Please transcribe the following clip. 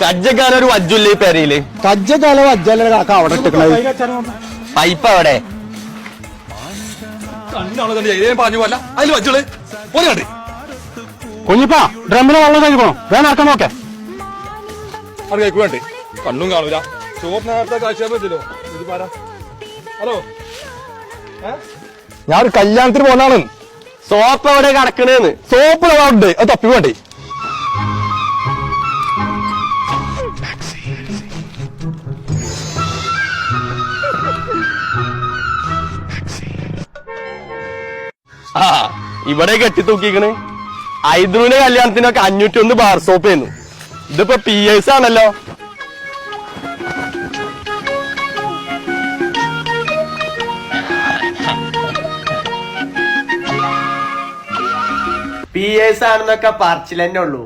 കജ്ജക്കാലൊരു വജ്ജുല്ലേ പെരയില് കജ്ജക്കാലം വജ്ജല്ല കാക്ക അവിടെ ഇട്ടിക്കണത് പൈപ്പ് അവിടെ പറഞ്ഞു പോലെ അതിൽ വച്ചോള് പോലെ കണ്ടി കുഞ്ഞിപ്പാ ഡ്രമ്മിലെ വെള്ളം കഴിക്കണോ വേണം നടക്കാൻ നോക്കേ അത് കേക്ക് വേണ്ടേ കണ്ണും കാണൂല ചോറ് നേരത്തെ കാഴ്ച പറ്റില്ലോ ഇത് പാരാ ഹലോ ഞാൻ ഒരു കല്യാണത്തിന് പോന്നാണ് സോപ്പ് അവിടെ കിടക്കണേന്ന് സോപ്പ് ഉണ്ട് അത് തപ്പി വേണ്ടേ ആ ഇവിടെ കെട്ടി തൂക്കിക്കണ് ഐദ്രൂന്റെ കല്യാണത്തിനൊക്കെ 501 ബാർ സോപ്പ് ആയിരുന്നു ഇതിപ്പോ PS ആണല്ലോ PS ആണെന്നൊക്കെ പറച്ചിൽ തന്നെ ഉള്ളൂ